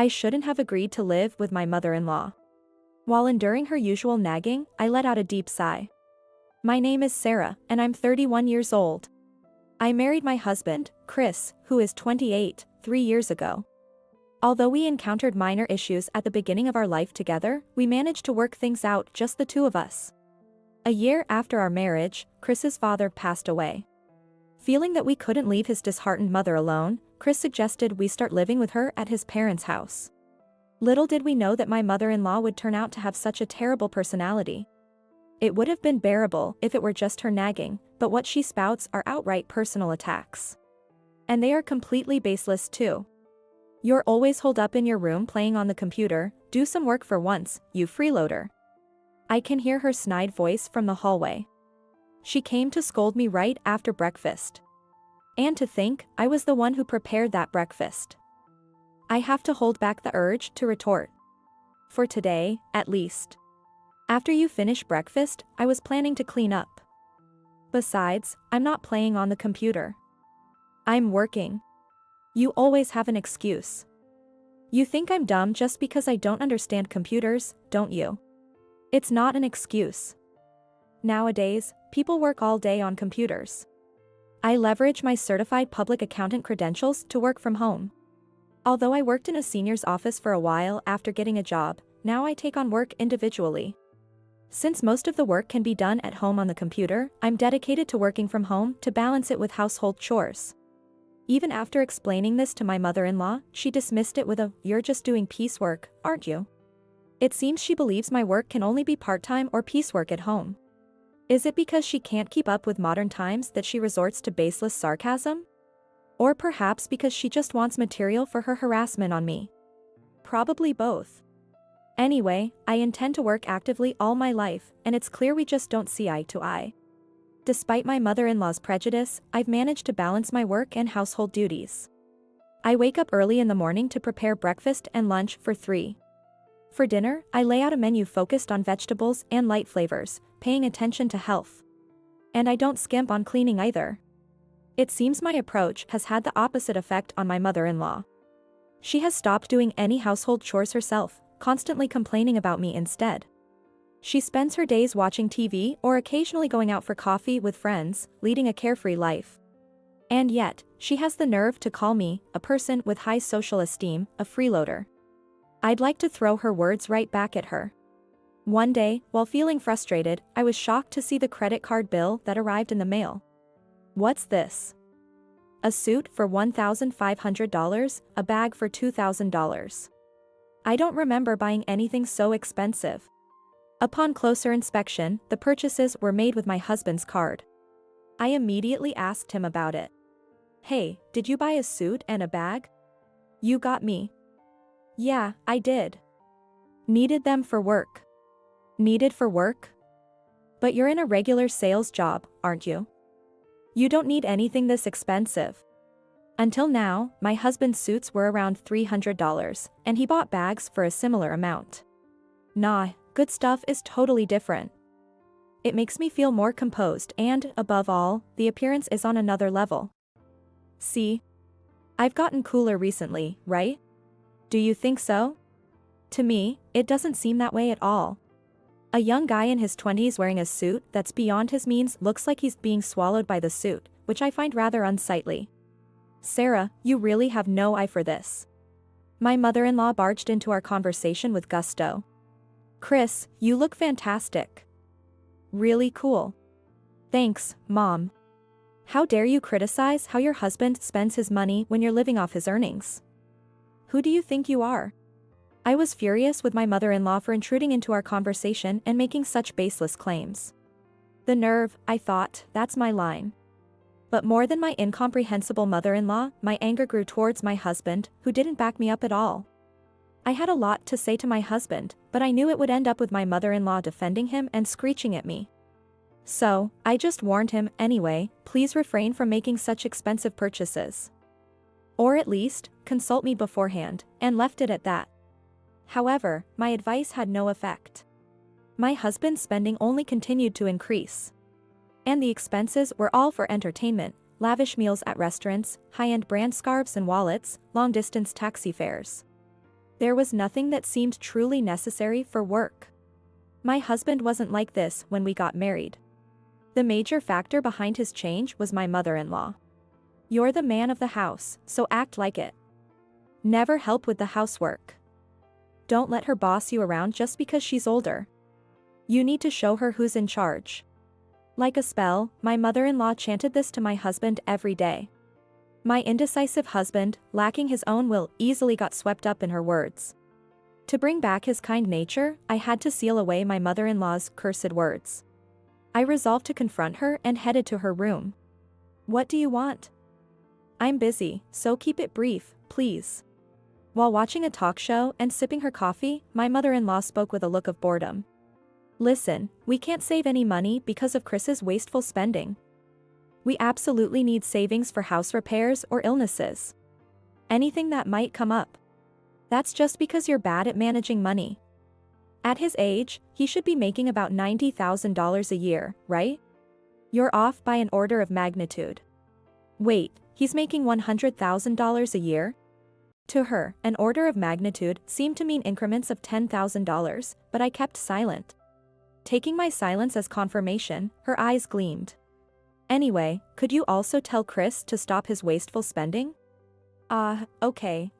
I shouldn't have agreed to live with my mother-in-law. While enduring her usual nagging, I let out a deep sigh. My name is Sarah, and I'm 31 years old. I married my husband, Chris, who is 28, 3 years ago. Although we encountered minor issues at the beginning of our life together, we managed to work things out, just the two of us. A year after our marriage, Chris's father passed away. Feeling that we couldn't leave his disheartened mother alone, Chris suggested we start living with her at his parents' house. Little did we know that my mother-in-law would turn out to have such a terrible personality. It would have been bearable if it were just her nagging, but what she spouts are outright personal attacks. And they are completely baseless too. You're always holed up in your room playing on the computer, do some work for once, you freeloader. I can hear her snide voice from the hallway. She came to scold me right after breakfast. And to think, I was the one who prepared that breakfast. I have to hold back the urge to retort. For today, at least. After you finish breakfast, I was planning to clean up. Besides, I'm not playing on the computer. I'm working. You always have an excuse. You think I'm dumb just because I don't understand computers, don't you? It's not an excuse. Nowadays, people work all day on computers. I leverage my certified public accountant credentials to work from home. Although I worked in a senior's office for a while after getting a job, now I take on work individually. Since most of the work can be done at home on the computer, I'm dedicated to working from home to balance it with household chores. Even after explaining this to my mother-in-law, she dismissed it with a, "You're just doing piecework, aren't you?" It seems she believes my work can only be part-time or piecework at home. Is it because she can't keep up with modern times that she resorts to baseless sarcasm? Or perhaps because she just wants material for her harassment on me? Probably both. Anyway, I intend to work actively all my life, and it's clear we just don't see eye to eye. Despite my mother-in-law's prejudice, I've managed to balance my work and household duties. I wake up early in the morning to prepare breakfast and lunch for 3. For dinner, I lay out a menu focused on vegetables and light flavors, paying attention to health. And I don't skimp on cleaning either. It seems my approach has had the opposite effect on my mother-in-law. She has stopped doing any household chores herself, constantly complaining about me instead. She spends her days watching TV or occasionally going out for coffee with friends, leading a carefree life. And yet, she has the nerve to call me, a person with high social esteem, a freeloader. I'd like to throw her words right back at her. One day, while feeling frustrated, I was shocked to see the credit card bill that arrived in the mail. What's this? A suit for $1,500, a bag for $2,000. I don't remember buying anything so expensive. Upon closer inspection, the purchases were made with my husband's card. I immediately asked him about it. "Hey, did you buy a suit and a bag?" "You got me." "Yeah, I did." "Needed them for work." "Needed for work? But you're in a regular sales job, aren't you? You don't need anything this expensive." Until now, my husband's suits were around $300, and he bought bags for a similar amount. Nah, good stuff is totally different. It makes me feel more composed and, above all, the appearance is on another level. See? I've gotten cooler recently, right? Do you think so? To me, it doesn't seem that way at all. A young guy in his 20s wearing a suit that's beyond his means looks like he's being swallowed by the suit, which I find rather unsightly. Sarah, you really have no eye for this. My mother-in-law barged into our conversation with gusto. Chris, you look fantastic. Really cool. Thanks, Mom. How dare you criticize how your husband spends his money when you're living off his earnings? Who do you think you are? I was furious with my mother-in-law for intruding into our conversation and making such baseless claims. The nerve, I thought, that's my line. But more than my incomprehensible mother-in-law, my anger grew towards my husband, who didn't back me up at all. I had a lot to say to my husband, but I knew it would end up with my mother-in-law defending him and screeching at me. So, I just warned him, anyway, please refrain from making such expensive purchases. Or at least, consult me beforehand, and left it at that. However, my advice had no effect. My husband's spending only continued to increase. And the expenses were all for entertainment, lavish meals at restaurants, high-end brand scarves and wallets, long-distance taxi fares. There was nothing that seemed truly necessary for work. My husband wasn't like this when we got married. The major factor behind his change was my mother-in-law. You're the man of the house, so act like it. Never help with the housework. Don't let her boss you around just because she's older. You need to show her who's in charge. Like a spell, my mother-in-law chanted this to my husband every day. My indecisive husband, lacking his own will, easily got swept up in her words. To bring back his kind nature, I had to seal away my mother-in-law's cursed words. I resolved to confront her and headed to her room. What do you want? I'm busy, so keep it brief, please. While watching a talk show and sipping her coffee, my mother-in-law spoke with a look of boredom. Listen, we can't save any money because of Chris's wasteful spending. We absolutely need savings for house repairs or illnesses. Anything that might come up. That's just because you're bad at managing money. At his age, he should be making about $90,000 a year, right? You're off by an order of magnitude. Wait, he's making $100,000 a year? To her, an order of magnitude seemed to mean increments of $10,000, but I kept silent. Taking my silence as confirmation, her eyes gleamed. Anyway, could you also tell Chris to stop his wasteful spending? Okay,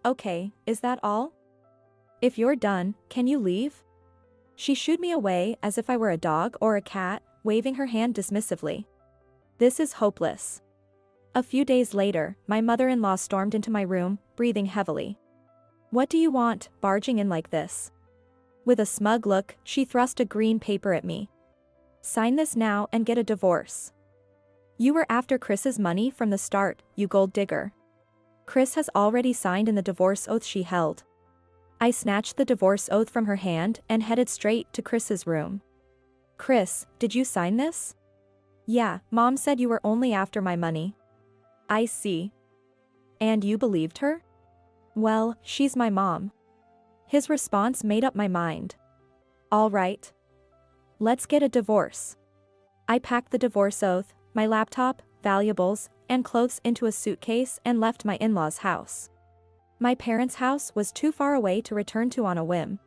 is that all? If you're done, can you leave? She shooed me away as if I were a dog or a cat, waving her hand dismissively. This is hopeless. A few days later, my mother-in-law stormed into my room, breathing heavily. What do you want, barging in like this? With a smug look, she thrust a green paper at me. Sign this now and get a divorce. You were after Chris's money from the start, you gold digger. Chris has already signed in the divorce oath she held. I snatched the divorce oath from her hand and headed straight to Chris's room. Chris, did you sign this? Yeah, Mom said you were only after my money. I see. And you believed her? Well, she's my mom. His response made up my mind. All right. Let's get a divorce. I packed the divorce oath, my laptop, valuables, and clothes into a suitcase and left my in-laws' house. My parents' house was too far away to return to on a whim.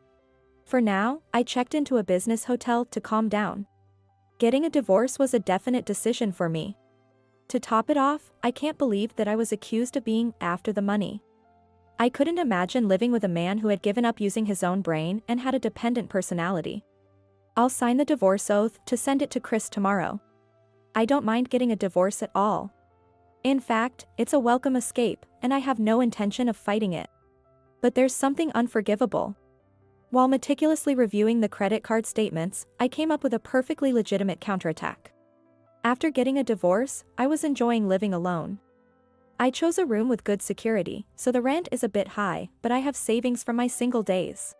For now, I checked into a business hotel to calm down. Getting a divorce was a definite decision for me. To top it off, I can't believe that I was accused of being after the money. I couldn't imagine living with a man who had given up using his own brain and had a dependent personality. I'll sign the divorce oath to send it to Chris tomorrow. I don't mind getting a divorce at all. In fact, it's a welcome escape, and I have no intention of fighting it. But there's something unforgivable. While meticulously reviewing the credit card statements, I came up with a perfectly legitimate counterattack. After getting a divorce, I was enjoying living alone. I chose a room with good security, so the rent is a bit high, but I have savings from my single days.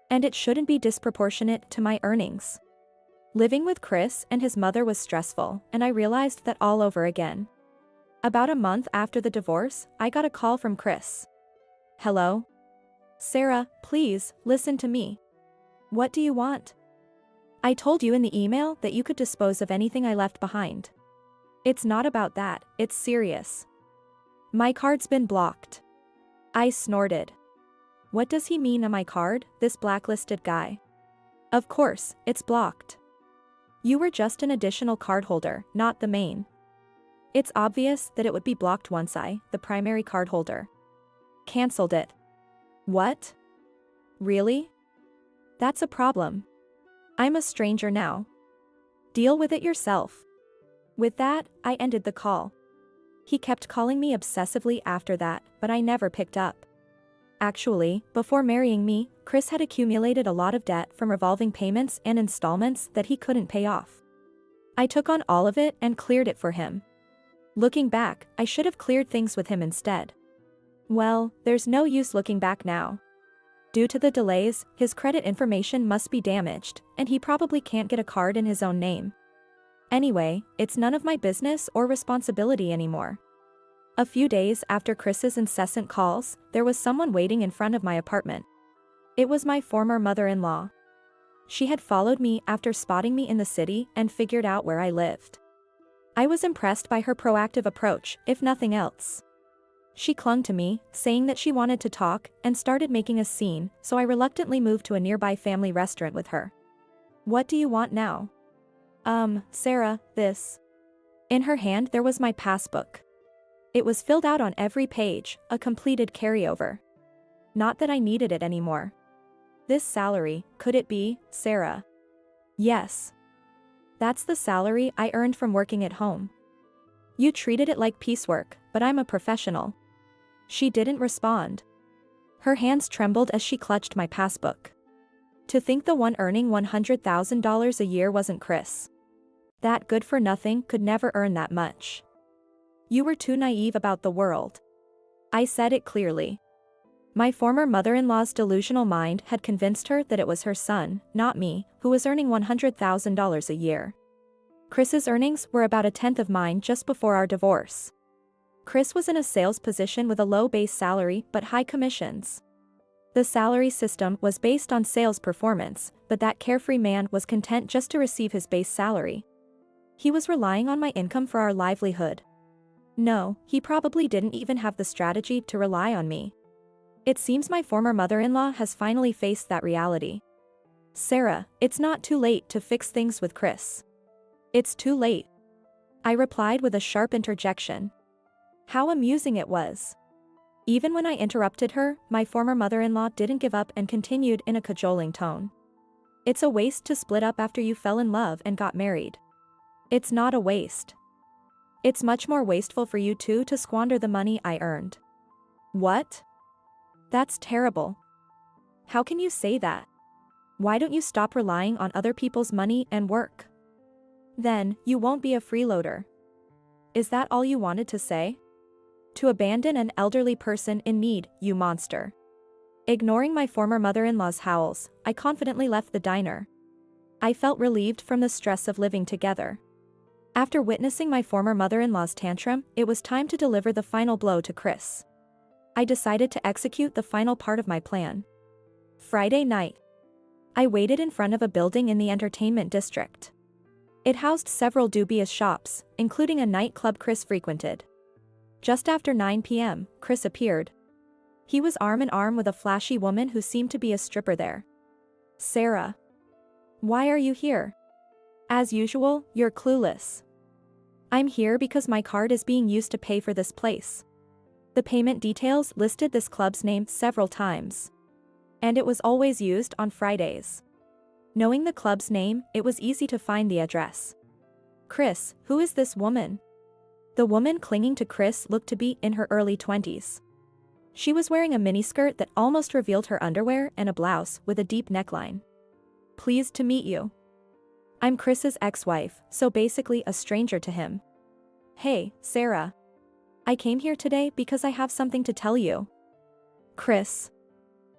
And it shouldn't be disproportionate to my earnings. Living with Chris and his mother was stressful, and I realized that all over again. About a month after the divorce, I got a call from Chris. Hello? Sarah, please, listen to me. What do you want? I told you in the email that you could dispose of anything I left behind. It's not about that, it's serious. My card's been blocked. I snorted. What does he mean on my card, this blacklisted guy? Of course, it's blocked. You were just an additional cardholder, not the main. It's obvious that it would be blocked once I, the primary cardholder, canceled it. What? Really? That's a problem. I'm a stranger now. Deal with it yourself. With that, I ended the call. He kept calling me obsessively after that, but I never picked up. Actually, before marrying me, Chris had accumulated a lot of debt from revolving payments and installments that he couldn't pay off. I took on all of it and cleared it for him. Looking back, I should have cleared things with him instead. Well, there's no use looking back now. Due to the delays, his credit information must be damaged, and he probably can't get a card in his own name. Anyway, it's none of my business or responsibility anymore. A few days after Chris's incessant calls, there was someone waiting in front of my apartment. It was my former mother-in-law. She had followed me after spotting me in the city and figured out where I lived. I was impressed by her proactive approach, if nothing else. She clung to me, saying that she wanted to talk, and started making a scene, so I reluctantly moved to a nearby family restaurant with her. "What do you want now?" Sarah, this." In her hand there was my passbook. It was filled out on every page, a completed carryover. Not that I needed it anymore. "This salary, could it be, Sarah?" "Yes. That's the salary I earned from working at home." "You treated it like piecework, but I'm a professional." She didn't respond. Her hands trembled as she clutched my passbook. To think the one earning $100,000 a year wasn't Chris. That good-for-nothing could never earn that much. "You were too naive about the world." I said it clearly. My former mother-in-law's delusional mind had convinced her that it was her son, not me, who was earning $100,000 a year. Chris's earnings were about a tenth of mine just before our divorce. Chris was in a sales position with a low base salary but high commissions. The salary system was based on sales performance, but that carefree man was content just to receive his base salary. He was relying on my income for our livelihood. No, he probably didn't even have the strategy to rely on me. It seems my former mother-in-law has finally faced that reality. "Sarah, it's not too late to fix things with Chris." "It's too late," I replied with a sharp interjection. How amusing it was. Even when I interrupted her, my former mother-in-law didn't give up and continued in a cajoling tone. "It's a waste to split up after you fell in love and got married." "It's not a waste. It's much more wasteful for you two to squander the money I earned." "What? That's terrible. How can you say that? Why don't you stop relying on other people's money and work? Then, you won't be a freeloader." Is that all you wanted to say? "To abandon an elderly person in need, you monster." Ignoring my former mother-in-law's howls, I confidently left the diner. I felt relieved from the stress of living together. After witnessing my former mother-in-law's tantrum, it was time to deliver the final blow to Chris. I decided to execute the final part of my plan. Friday night. I waited in front of a building in the entertainment district. It housed several dubious shops, including a nightclub Chris frequented. Just after 9 p.m., Chris appeared. He was arm in arm with a flashy woman who seemed to be a stripper there. "Sarah. Why are you here?" "As usual, you're clueless." "I'm here because my card is being used to pay for this place." The payment details listed this club's name several times. And it was always used on Fridays. Knowing the club's name, it was easy to find the address. "Chris, who is this woman?" The woman clinging to Chris looked to be in her early 20s. She was wearing a miniskirt that almost revealed her underwear and a blouse with a deep neckline. "Pleased to meet you. I'm Chris's ex-wife, so basically a stranger to him." "Hey, Sarah. I came here today because I have something to tell you." "Chris.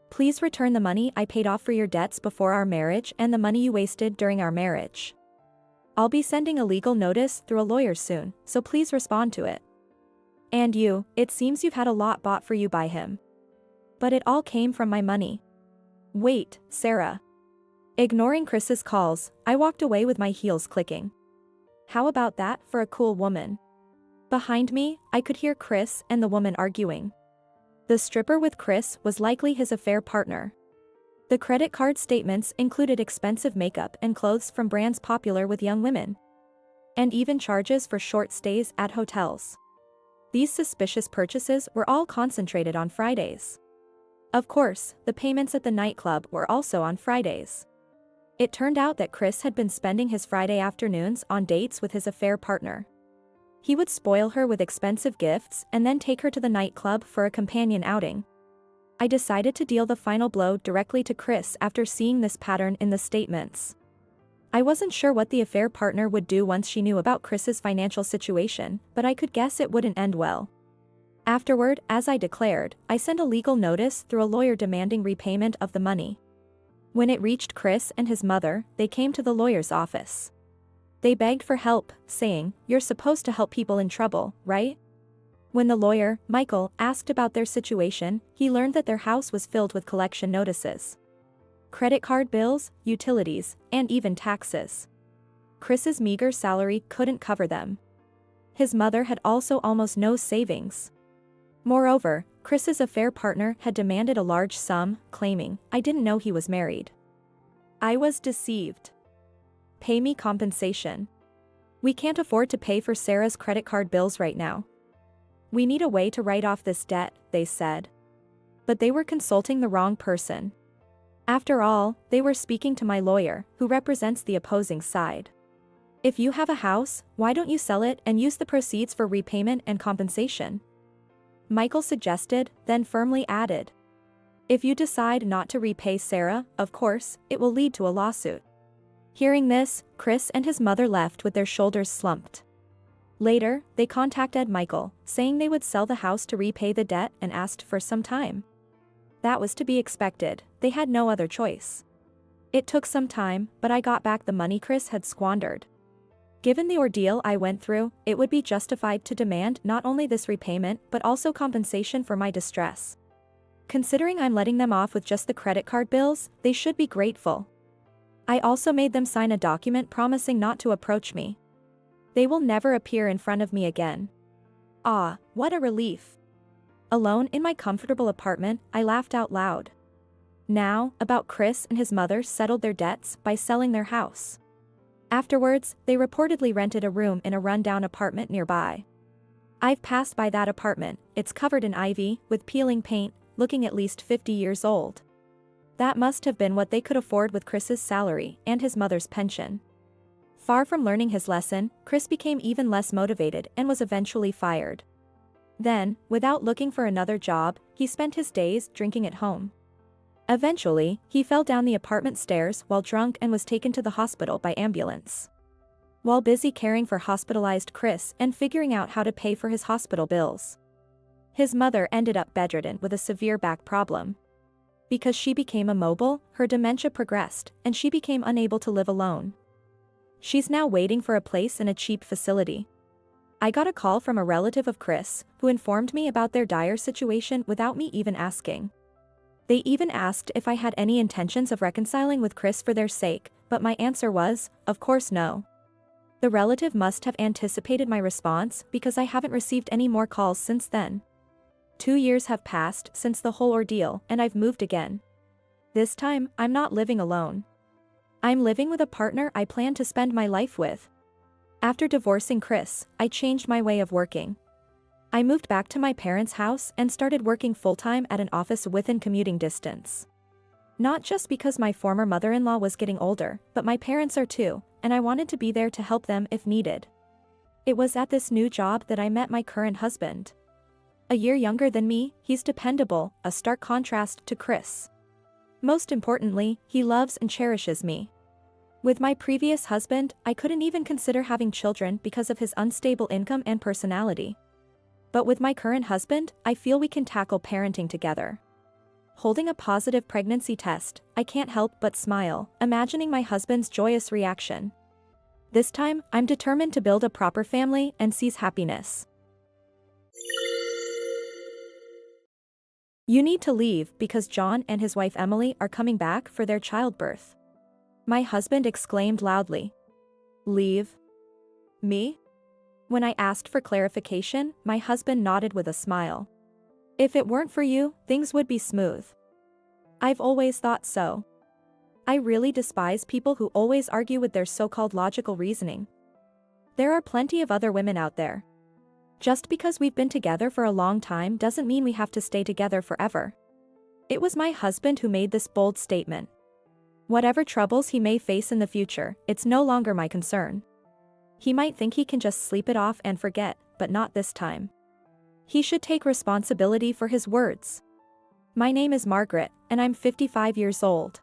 Please return the money I paid off for your debts before our marriage and the money you wasted during our marriage. I'll be sending a legal notice through a lawyer soon, so please respond to it. And you, it seems you've had a lot bought for you by him. But it all came from my money." "Wait, Sarah." Ignoring Chris's calls, I walked away with my heels clicking. How about that for a cool woman? Behind me, I could hear Chris and the woman arguing. The stripper with Chris was likely his affair partner. The credit card statements included expensive makeup and clothes from brands popular with young women. And even charges for short stays at hotels. These suspicious purchases were all concentrated on Fridays. Of course, the payments at the nightclub were also on Fridays. It turned out that Chris had been spending his Friday afternoons on dates with his affair partner. He would spoil her with expensive gifts and then take her to the nightclub for a companion outing. I decided to deal the final blow directly to Chris after seeing this pattern in the statements. I wasn't sure what the affair partner would do once she knew about Chris's financial situation, but I could guess it wouldn't end well. Afterward, as I declared, I sent a legal notice through a lawyer demanding repayment of the money. When it reached Chris and his mother, they came to the lawyer's office. They begged for help, saying, "You're supposed to help people in trouble, right?" When the lawyer, Michael, asked about their situation, he learned that their house was filled with collection notices. Credit card bills, utilities, and even taxes. Chris's meager salary couldn't cover them. His mother had also almost no savings. Moreover, Chris's affair partner had demanded a large sum, claiming, "I didn't know he was married. I was deceived. Pay me compensation. We can't afford to pay for Sarah's credit card bills right now. We need a way to write off this debt," they said. But they were consulting the wrong person. After all, they were speaking to my lawyer, who represents the opposing side. "If you have a house, why don't you sell it and use the proceeds for repayment and compensation?" Michael suggested, then firmly added. "If you decide not to repay Sarah, of course, it will lead to a lawsuit." Hearing this, Chris and his mother left with their shoulders slumped. Later, they contacted Michael, saying they would sell the house to repay the debt and asked for some time. That was to be expected, they had no other choice. It took some time, but I got back the money Chris had squandered. Given the ordeal I went through, it would be justified to demand not only this repayment but also compensation for my distress. Considering I'm letting them off with just the credit card bills, they should be grateful. I also made them sign a document promising not to approach me. They will never appear in front of me again. Ah, what a relief. Alone in my comfortable apartment, I laughed out loud. Now, about Chris and his mother settled their debts by selling their house. Afterwards, they reportedly rented a room in a rundown apartment nearby. I've passed by that apartment, it's covered in ivy, with peeling paint, looking at least 50 years old. That must have been what they could afford with Chris's salary and his mother's pension. Far from learning his lesson, Chris became even less motivated and was eventually fired. Then, without looking for another job, he spent his days drinking at home. Eventually, he fell down the apartment stairs while drunk and was taken to the hospital by ambulance. While busy caring for hospitalized Chris and figuring out how to pay for his hospital bills, his mother ended up bedridden with a severe back problem. Because she became immobile, her dementia progressed, and she became unable to live alone. She's now waiting for a place in a cheap facility. I got a call from a relative of Chris, who informed me about their dire situation without me even asking. They even asked if I had any intentions of reconciling with Chris for their sake, but my answer was, of course no. The relative must have anticipated my response because I haven't received any more calls since then. 2 years have passed since the whole ordeal and I've moved again. This time, I'm not living alone. I'm living with a partner I plan to spend my life with. After divorcing Chris, I changed my way of working. I moved back to my parents' house and started working full-time at an office within commuting distance. Not just because my former mother-in-law was getting older, but my parents are too, and I wanted to be there to help them if needed. It was at this new job that I met my current husband. A year younger than me, he's dependable, a stark contrast to Chris. Most importantly, he loves and cherishes me. With my previous husband, I couldn't even consider having children because of his unstable income and personality. But with my current husband, I feel we can tackle parenting together. Holding a positive pregnancy test, I can't help but smile, imagining my husband's joyous reaction. This time, I'm determined to build a proper family and seize happiness. You need to leave because John and his wife Emily are coming back for their childbirth. My husband exclaimed loudly. Leave? Me? When I asked for clarification, my husband nodded with a smile. If it weren't for you, things would be smooth. I've always thought so. I really despise people who always argue with their so-called logical reasoning. There are plenty of other women out there. Just because we've been together for a long time doesn't mean we have to stay together forever. It was my husband who made this bold statement. Whatever troubles he may face in the future, it's no longer my concern. He might think he can just sleep it off and forget, but not this time. He should take responsibility for his words. My name is Margaret, and I'm 55 years old.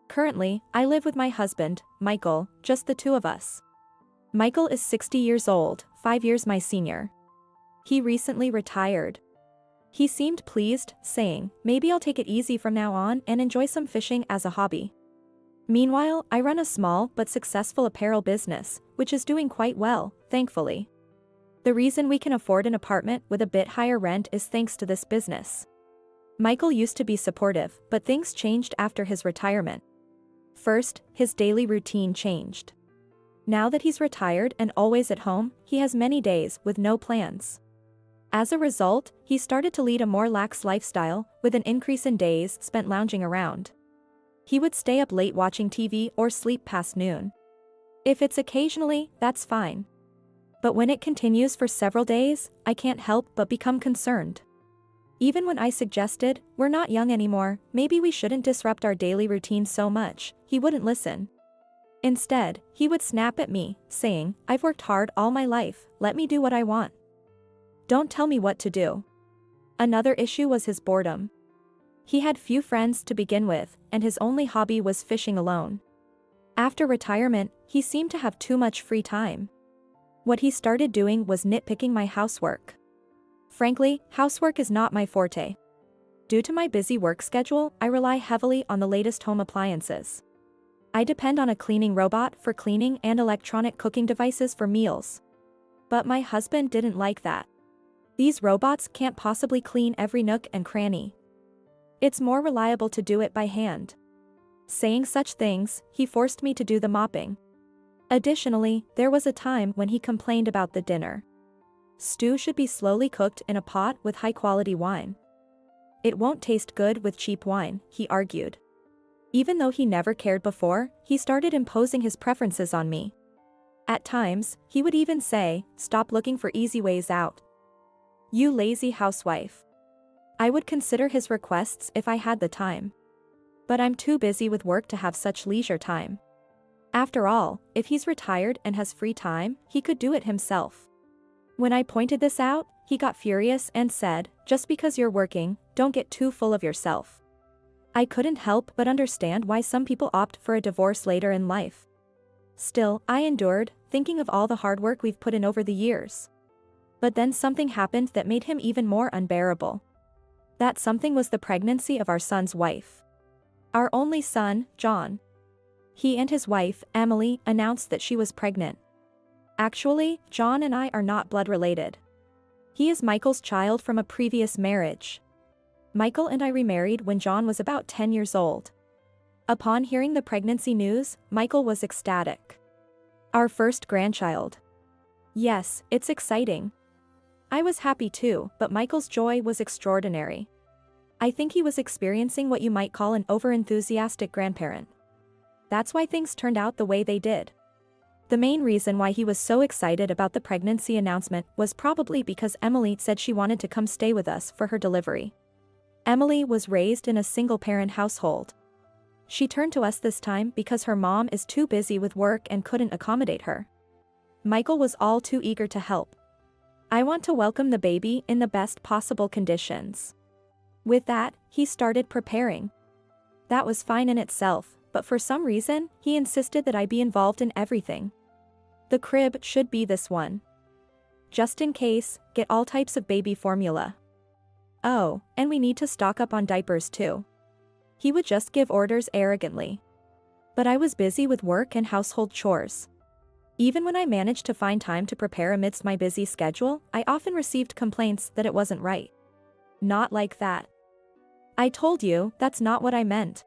Currently, I live with my husband, Michael, just the two of us. Michael is 60 years old, 5 years my senior. He recently retired. He seemed pleased, saying, "Maybe I'll take it easy from now on and enjoy some fishing as a hobby." Meanwhile, I run a small but successful apparel business, which is doing quite well, thankfully. The reason we can afford an apartment with a bit higher rent is thanks to this business. Michael used to be supportive, but things changed after his retirement. First, his daily routine changed. Now that he's retired and always at home, he has many days with no plans. As a result, he started to lead a more lax lifestyle, with an increase in days spent lounging around. He would stay up late watching TV or sleep past noon. If it's occasionally, that's fine. But when it continues for several days, I can't help but become concerned. Even when I suggested, we're not young anymore, maybe we shouldn't disrupt our daily routine so much, he wouldn't listen. Instead, he would snap at me, saying, "I've worked hard all my life, let me do what I want. Don't tell me what to do." Another issue was his boredom. He had few friends to begin with, and his only hobby was fishing alone. After retirement, he seemed to have too much free time. What he started doing was nitpicking my housework. Frankly, housework is not my forte. Due to my busy work schedule, I rely heavily on the latest home appliances. I depend on a cleaning robot for cleaning and electronic cooking devices for meals. But my husband didn't like that. These robots can't possibly clean every nook and cranny. It's more reliable to do it by hand. Saying such things, he forced me to do the mopping. Additionally, there was a time when he complained about the dinner. Stew should be slowly cooked in a pot with high-quality wine. It won't taste good with cheap wine, he argued. Even though he never cared before, he started imposing his preferences on me. At times, he would even say, "Stop looking for easy ways out. You lazy housewife." I would consider his requests if I had the time. But I'm too busy with work to have such leisure time. After all, if he's retired and has free time, he could do it himself. When I pointed this out, he got furious and said, "Just because you're working, don't get too full of yourself." I couldn't help but understand why some people opt for a divorce later in life. Still, I endured, thinking of all the hard work we've put in over the years. But then something happened that made him even more unbearable. That something was the pregnancy of our son's wife. Our only son, John. He and his wife, Emily, announced that she was pregnant. Actually, John and I are not blood related. He is Michael's child from a previous marriage. Michael and I remarried when John was about 10 years old. Upon hearing the pregnancy news, Michael was ecstatic. Our first grandchild. Yes, it's exciting. I was happy too, but Michael's joy was extraordinary. I think he was experiencing what you might call an overenthusiastic grandparent. That's why things turned out the way they did. The main reason why he was so excited about the pregnancy announcement was probably because Emily said she wanted to come stay with us for her delivery. Emily was raised in a single-parent household. She turned to us this time because her mom is too busy with work and couldn't accommodate her. Michael was all too eager to help. I want to welcome the baby in the best possible conditions. With that, he started preparing. That was fine in itself, but for some reason, he insisted that I be involved in everything. The crib should be this one. Just in case, get all types of baby formula. Oh, and we need to stock up on diapers too. He would just give orders arrogantly. But I was busy with work and household chores. Even when I managed to find time to prepare amidst my busy schedule, I often received complaints that it wasn't right. Not like that. I told you, that's not what I meant.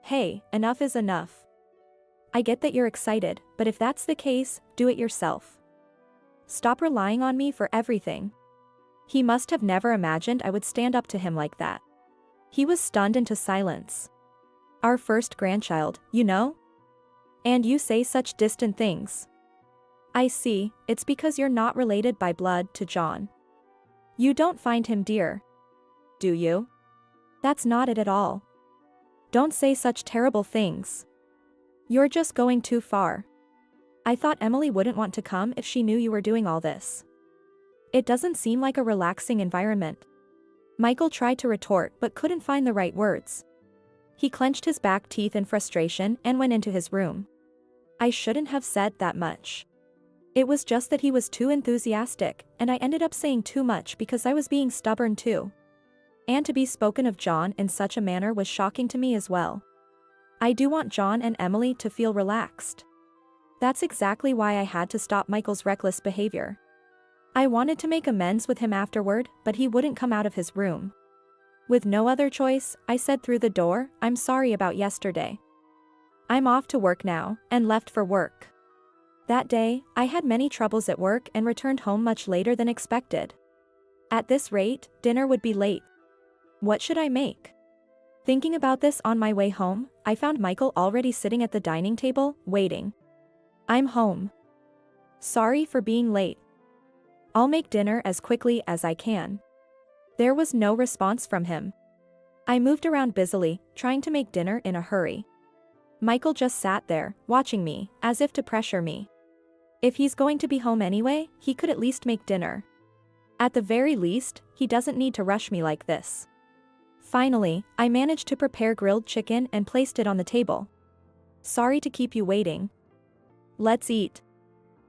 Hey, enough is enough. I get that you're excited, but if that's the case, do it yourself. Stop relying on me for everything. He must have never imagined I would stand up to him like that. He was stunned into silence. Our first grandchild, you know? And you say such distant things. I see, it's because you're not related by blood to John. You don't find him dear. Do you? That's not it at all. Don't say such terrible things. You're just going too far. I thought Emily wouldn't want to come if she knew you were doing all this. It doesn't seem like a relaxing environment. Michael tried to retort but couldn't find the right words. He clenched his back teeth in frustration and went into his room. I shouldn't have said that much. It was just that he was too enthusiastic, and I ended up saying too much because I was being stubborn too. And to be spoken of John in such a manner was shocking to me as well. I do want John and Emily to feel relaxed. That's exactly why I had to stop Michael's reckless behavior. I wanted to make amends with him afterward, but he wouldn't come out of his room. With no other choice, I said through the door, "I'm sorry about yesterday. I'm off to work now," and left for work. That day, I had many troubles at work and returned home much later than expected. At this rate, dinner would be late. What should I make? Thinking about this on my way home, I found Michael already sitting at the dining table, waiting. I'm home. Sorry for being late. I'll make dinner as quickly as I can. There was no response from him. I moved around busily, trying to make dinner in a hurry. Michael just sat there, watching me, as if to pressure me. If he's going to be home anyway, he could at least make dinner. At the very least, he doesn't need to rush me like this. Finally, I managed to prepare grilled chicken and placed it on the table. Sorry to keep you waiting. Let's eat.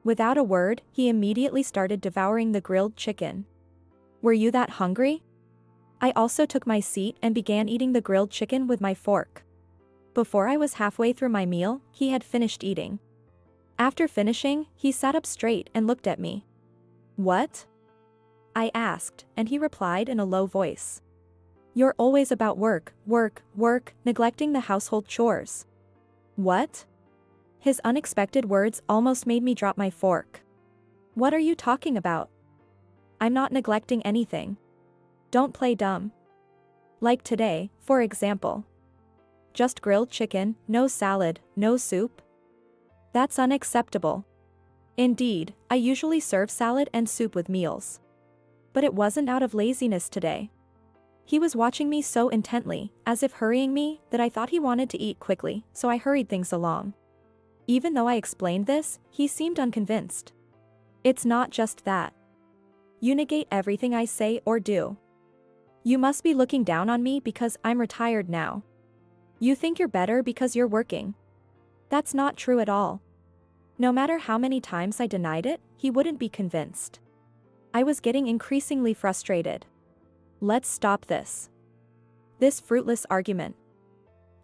Without a word, he immediately started devouring the grilled chicken. Were you that hungry? I also took my seat and began eating the grilled chicken with my fork. Before I was halfway through my meal, he had finished eating. After finishing, he sat up straight and looked at me. What? I asked, and he replied in a low voice. You're always about work, work, work, neglecting the household chores. What? His unexpected words almost made me drop my fork. What are you talking about? I'm not neglecting anything. Don't play dumb. Like today, for example. Just grilled chicken, no salad, no soup? That's unacceptable. Indeed, I usually serve salad and soup with meals. But it wasn't out of laziness today. He was watching me so intently, as if hurrying me, that I thought he wanted to eat quickly, so I hurried things along. Even though I explained this, he seemed unconvinced. It's not just that. You negate everything I say or do. You must be looking down on me because I'm retired now. You think you're better because you're working. That's not true at all. No matter how many times I denied it, he wouldn't be convinced. I was getting increasingly frustrated. Let's stop this. This fruitless argument.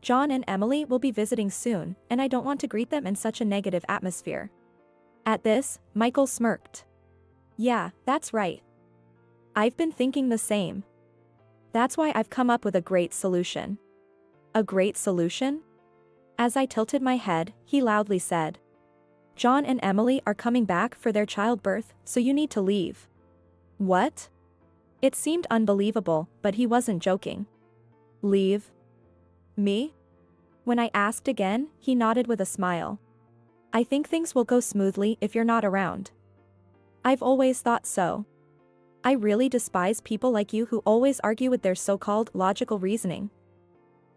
John and Emily will be visiting soon, and I don't want to greet them in such a negative atmosphere. At this, Michael smirked. Yeah, that's right. I've been thinking the same. That's why I've come up with a great solution. A great solution? As I tilted my head, he loudly said. John and Emily are coming back for their childbirth, so you need to leave. What? It seemed unbelievable, but he wasn't joking. Leave? Me? When I asked again, he nodded with a smile. I think things will go smoothly if you're not around. I've always thought so. I really despise people like you who always argue with their so-called logical reasoning.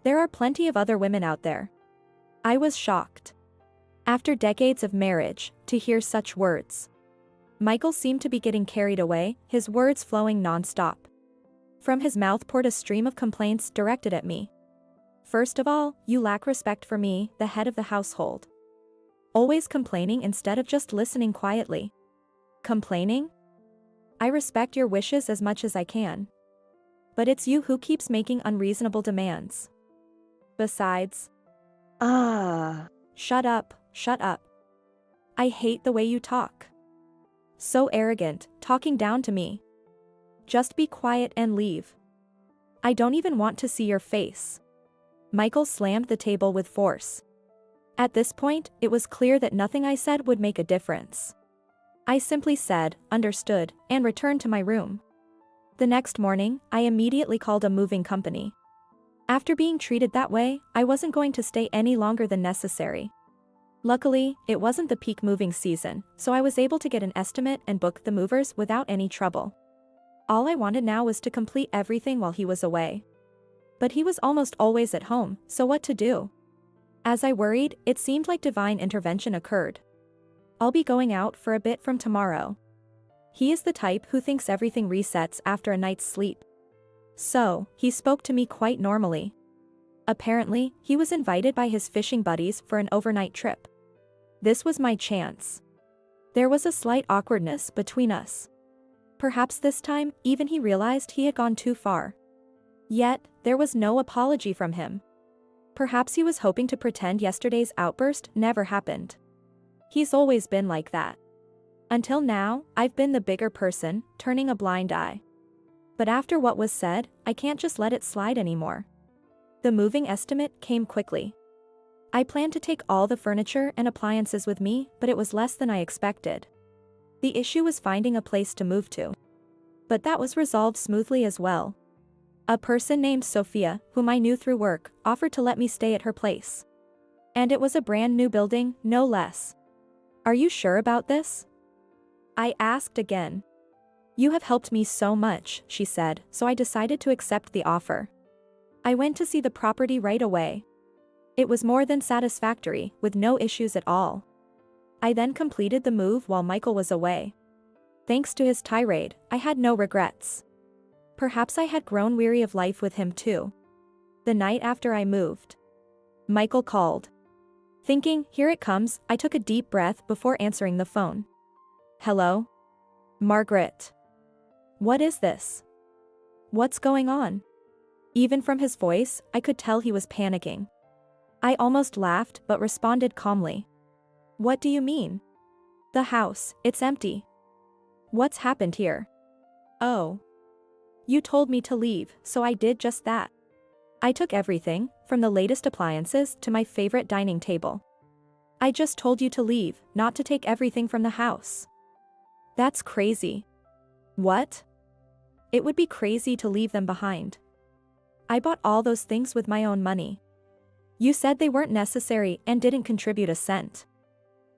There are plenty of other women out there. I was shocked. After decades of marriage, to hear such words. Michael seemed to be getting carried away, his words flowing non-stop. From his mouth poured a stream of complaints directed at me. First of all, you lack respect for me, the head of the household. Always complaining instead of just listening quietly. Complaining? I respect your wishes as much as I can. But it's you who keeps making unreasonable demands. Besides... Shut up, shut up. I hate the way you talk. So arrogant, talking down to me. Just be quiet and leave. I don't even want to see your face. Michael slammed the table with force. At this point, it was clear that nothing I said would make a difference. I simply said, understood, and returned to my room. The next morning, I immediately called a moving company. After being treated that way, I wasn't going to stay any longer than necessary. Luckily, it wasn't the peak moving season, so I was able to get an estimate and book the movers without any trouble. All I wanted now was to complete everything while he was away. But he was almost always at home, so what to do? As I worried, it seemed like divine intervention occurred. I'll be going out for a bit from tomorrow. He is the type who thinks everything resets after a night's sleep. So, he spoke to me quite normally. Apparently, he was invited by his fishing buddies for an overnight trip. This was my chance. There was a slight awkwardness between us. Perhaps this time, even he realized he had gone too far. Yet, there was no apology from him. Perhaps he was hoping to pretend yesterday's outburst never happened. He's always been like that. Until now, I've been the bigger person, turning a blind eye. But after what was said, I can't just let it slide anymore. The moving estimate came quickly. I planned to take all the furniture and appliances with me, but it was less than I expected. The issue was finding a place to move to. But that was resolved smoothly as well. A person named Sophia, whom I knew through work, offered to let me stay at her place. And it was a brand new building, no less. Are you sure about this? I asked again. You have helped me so much, she said, so I decided to accept the offer. I went to see the property right away. It was more than satisfactory, with no issues at all. I then completed the move while Michael was away. Thanks to his tirade, I had no regrets. Perhaps I had grown weary of life with him too. The night after I moved, Michael called. Thinking, here it comes, I took a deep breath before answering the phone. Hello? Margaret. What is this? What's going on? Even from his voice, I could tell he was panicking. I almost laughed but responded calmly. What do you mean? The house, it's empty. What's happened here? Oh. You told me to leave, so I did just that. I took everything, from the latest appliances to my favorite dining table. I just told you to leave, not to take everything from the house. That's crazy. What? It would be crazy to leave them behind. I bought all those things with my own money. You said they weren't necessary and didn't contribute a cent.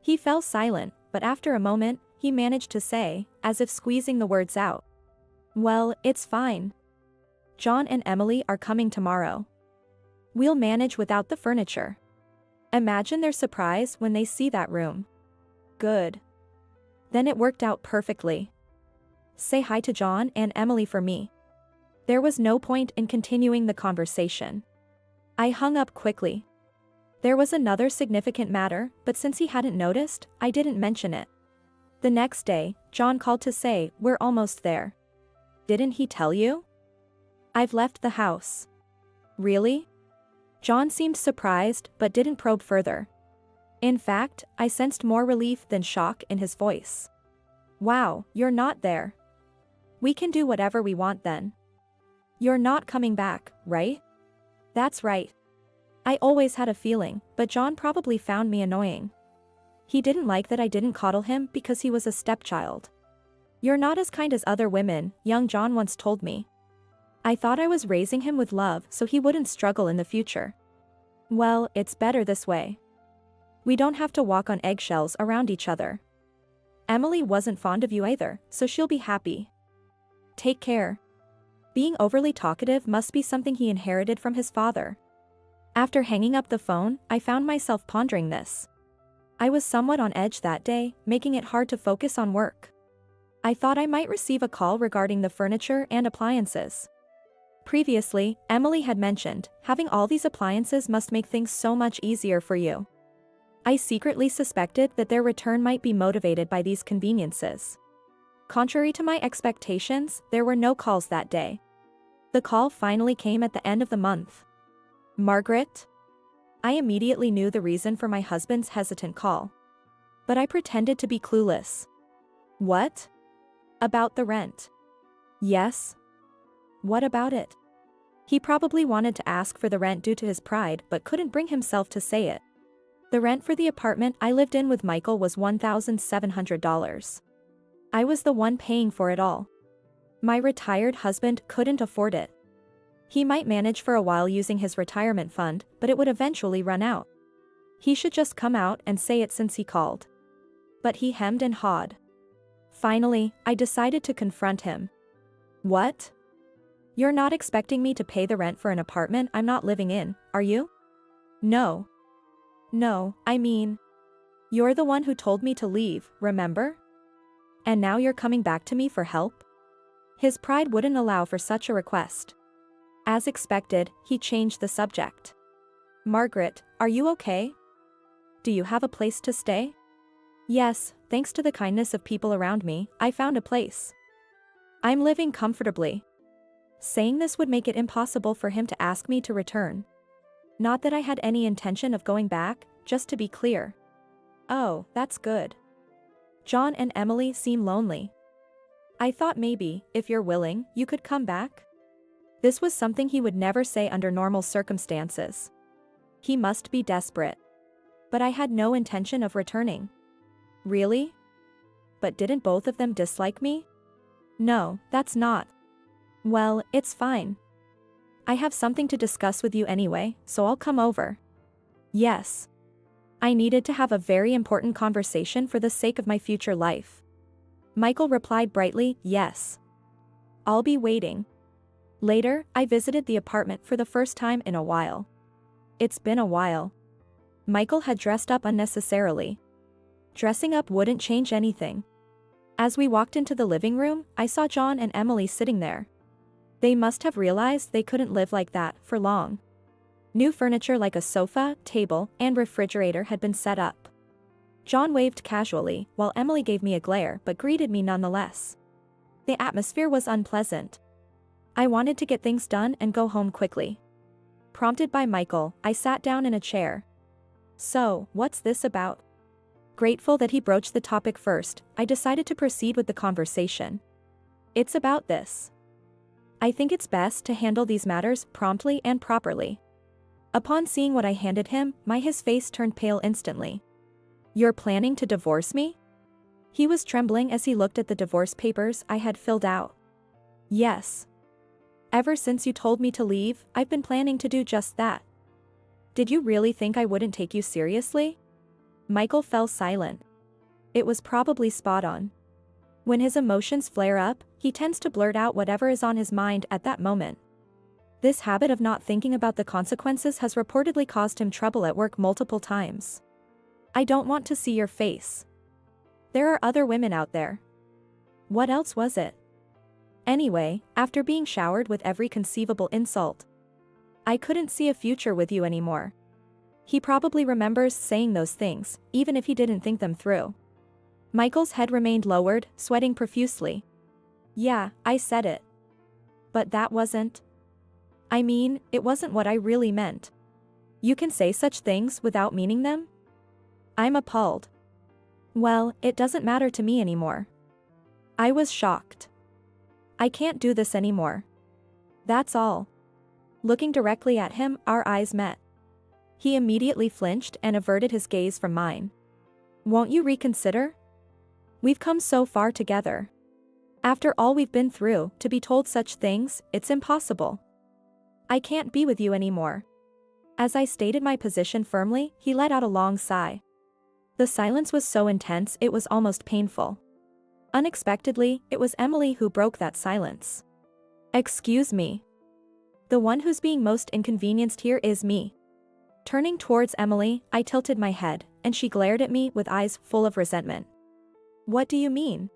He fell silent, but after a moment, he managed to say, as if squeezing the words out. Well, it's fine. John and Emily are coming tomorrow. We'll manage without the furniture. Imagine their surprise when they see that room. Good. Then it worked out perfectly. Say hi to John and Emily for me. There was no point in continuing the conversation. I hung up quickly. There was another significant matter, but since he hadn't noticed, I didn't mention it. The next day, John called to say, we're almost there. Didn't he tell you? I've left the house. Really? John seemed surprised but didn't probe further. In fact, I sensed more relief than shock in his voice. Wow, you're not there. We can do whatever we want then. You're not coming back, right? That's right. I always had a feeling, but John probably found me annoying. He didn't like that I didn't coddle him because he was a stepchild. You're not as kind as other women, young John once told me. I thought I was raising him with love so he wouldn't struggle in the future. Well, it's better this way. We don't have to walk on eggshells around each other. Emily wasn't fond of you either, so she'll be happy. Take care. Being overly talkative must be something he inherited from his father. After hanging up the phone, I found myself pondering this. I was somewhat on edge that day, making it hard to focus on work. I thought I might receive a call regarding the furniture and appliances. Previously, Emily had mentioned, having all these appliances must make things so much easier for you. I secretly suspected that their return might be motivated by these conveniences. Contrary to my expectations, there were no calls that day. The call finally came at the end of the month. Margaret? I immediately knew the reason for my husband's hesitant call. But I pretended to be clueless. What? About the rent. Yes. What about it? He probably wanted to ask for the rent due to his pride but couldn't bring himself to say it. The rent for the apartment I lived in with Michael was $1,700. I was the one paying for it all. My retired husband couldn't afford it. He might manage for a while using his retirement fund, but it would eventually run out. He should just come out and say it since he called. But he hemmed and hawed. Finally, I decided to confront him. What? You're not expecting me to pay the rent for an apartment I'm not living in, are you? No. No, I mean, you're the one who told me to leave, remember? And now you're coming back to me for help? His pride wouldn't allow for such a request. As expected, he changed the subject. Margaret, are you okay? Do you have a place to stay? Yes, thanks to the kindness of people around me, I found a place. I'm living comfortably. Saying this would make it impossible for him to ask me to return. Not that I had any intention of going back, just to be clear. Oh, that's good. John and Emily seem lonely. I thought maybe, if you're willing, you could come back. This was something he would never say under normal circumstances. He must be desperate. But I had no intention of returning. Really? But didn't both of them dislike me? No, that's not. Well, it's fine. I have something to discuss with you anyway, so I'll come over. Yes. I needed to have a very important conversation for the sake of my future life. Michael replied brightly, yes. I'll be waiting. Later, I visited the apartment for the first time in a while. It's been a while. Michael had dressed up unnecessarily. Dressing up wouldn't change anything. As we walked into the living room, I saw John and Emily sitting there. They must have realized they couldn't live like that for long. New furniture like a sofa, table, and refrigerator had been set up. John waved casually, while Emily gave me a glare but greeted me nonetheless. The atmosphere was unpleasant. I wanted to get things done and go home quickly. Prompted by Michael, I sat down in a chair. So, what's this about? Grateful that he broached the topic first, I decided to proceed with the conversation. It's about this. I think it's best to handle these matters promptly and properly. Upon seeing what I handed him, his face turned pale instantly. You're planning to divorce me? He was trembling as he looked at the divorce papers I had filled out. Yes. Ever since you told me to leave, I've been planning to do just that. Did you really think I wouldn't take you seriously? Michael fell silent. It was probably spot on. When his emotions flare up, he tends to blurt out whatever is on his mind at that moment. This habit of not thinking about the consequences has reportedly caused him trouble at work multiple times. I don't want to see your face. There are other women out there. What else was it? Anyway, after being showered with every conceivable insult, I couldn't see a future with you anymore. He probably remembers saying those things, even if he didn't think them through. Michael's head remained lowered, sweating profusely. Yeah, I said it. But that wasn't. I mean, it wasn't what I really meant. You can say such things without meaning them? I'm appalled. Well, it doesn't matter to me anymore. I was shocked. I can't do this anymore. That's all. Looking directly at him, our eyes met. He immediately flinched and averted his gaze from mine. Won't you reconsider? We've come so far together. After all we've been through, to be told such things, it's impossible. I can't be with you anymore. As I stated my position firmly, he let out a long sigh. The silence was so intense it was almost painful. Unexpectedly, it was Emily who broke that silence. Excuse me. The one who's being most inconvenienced here is me. Turning towards Emily, I tilted my head, and she glared at me with eyes full of resentment. What do you mean?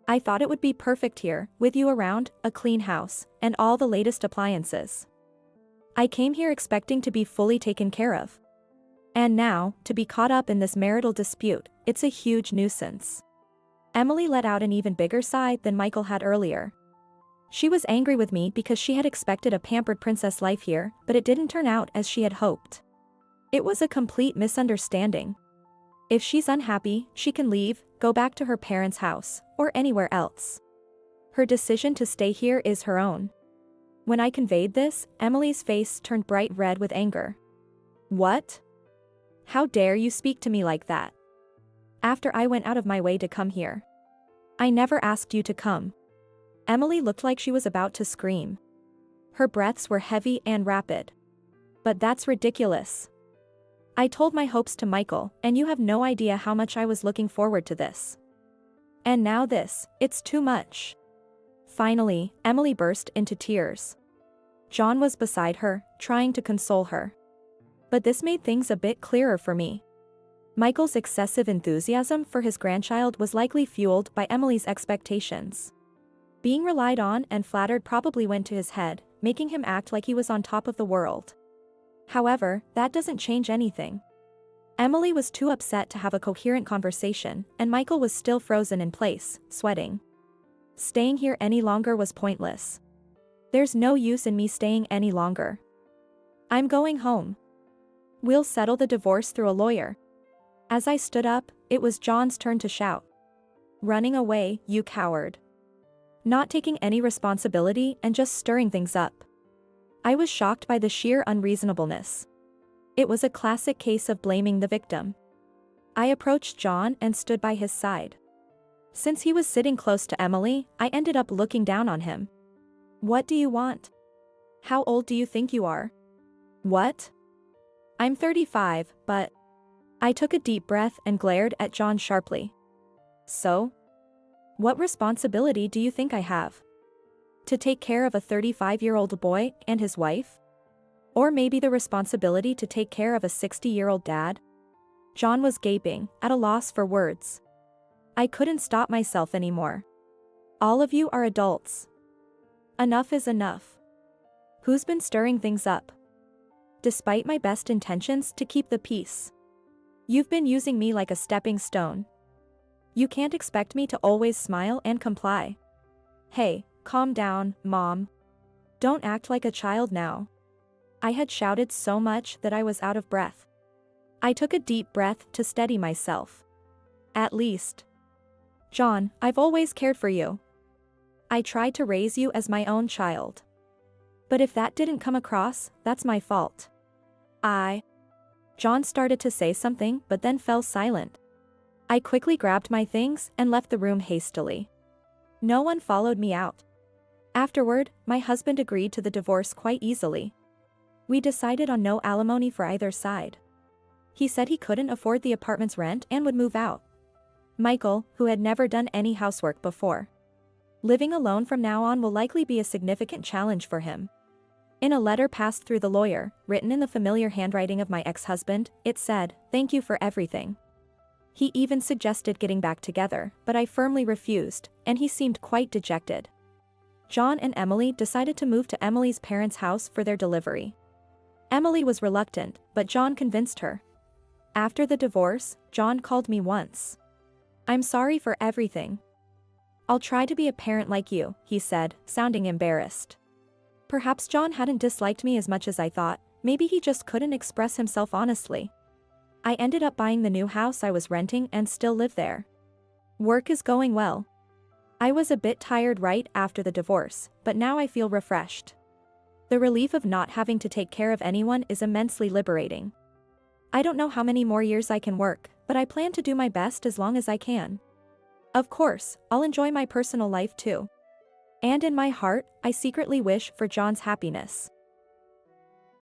I thought it would be perfect here, with you around, a clean house, and all the latest appliances. I came here expecting to be fully taken care of. And now, to be caught up in this marital dispute, it's a huge nuisance. Emily let out an even bigger sigh than Michael had earlier. She was angry with me because she had expected a pampered princess life here, but it didn't turn out as she had hoped. It was a complete misunderstanding. If she's unhappy, she can leave, go back to her parents' house, or anywhere else. Her decision to stay here is her own. When I conveyed this, Emily's face turned bright red with anger. What? How dare you speak to me like that? After I went out of my way to come here. I never asked you to come. Emily looked like she was about to scream. Her breaths were heavy and rapid. But that's ridiculous. I told my hopes to Michael, and you have no idea how much I was looking forward to this. And now this, it's too much. Finally, Emily burst into tears. John was beside her, trying to console her. But this made things a bit clearer for me. Michael's excessive enthusiasm for his grandchild was likely fueled by Emily's expectations. Being relied on and flattered probably went to his head, making him act like he was on top of the world. However, that doesn't change anything. Emily was too upset to have a coherent conversation, and Michael was still frozen in place, sweating. Staying here any longer was pointless. There's no use in me staying any longer. I'm going home. We'll settle the divorce through a lawyer. As I stood up, it was John's turn to shout. Running away, you coward. Not taking any responsibility and just stirring things up. I was shocked by the sheer unreasonableness. It was a classic case of blaming the victim. I approached John and stood by his side. Since he was sitting close to Emily, I ended up looking down on him. What do you want? How old do you think you are? What? I'm 35, but... I took a deep breath and glared at John sharply. So? What responsibility do you think I have? To take care of a 35-year-old boy and his wife? Or maybe the responsibility to take care of a 60-year-old dad? John was gaping, at a loss for words. I couldn't stop myself anymore. All of you are adults. Enough is enough. Who's been stirring things up? Despite my best intentions to keep the peace. You've been using me like a stepping stone. You can't expect me to always smile and comply. Hey, calm down, Mom. Don't act like a child now. I had shouted so much that I was out of breath. I took a deep breath to steady myself. At least. John, I've always cared for you. I tried to raise you as my own child. But if that didn't come across, that's my fault. John started to say something but then fell silent. I quickly grabbed my things and left the room hastily. No one followed me out. Afterward, my husband agreed to the divorce quite easily. We decided on no alimony for either side. He said he couldn't afford the apartment's rent and would move out. Michael, who had never done any housework before. Living alone from now on will likely be a significant challenge for him. In a letter passed through the lawyer, written in the familiar handwriting of my ex-husband, it said, "Thank you for everything." He even suggested getting back together, but I firmly refused, and he seemed quite dejected. John and Emily decided to move to Emily's parents' house for their delivery. Emily was reluctant, but John convinced her. After the divorce, John called me once. "I'm sorry for everything. I'll try to be a parent like you," he said, sounding embarrassed. Perhaps John hadn't disliked me as much as I thought, maybe he just couldn't express himself honestly. I ended up buying the new house I was renting and still live there. Work is going well. I was a bit tired right after the divorce, but now I feel refreshed. The relief of not having to take care of anyone is immensely liberating. I don't know how many more years I can work, but I plan to do my best as long as I can. Of course, I'll enjoy my personal life too. And in my heart, I secretly wish for John's happiness.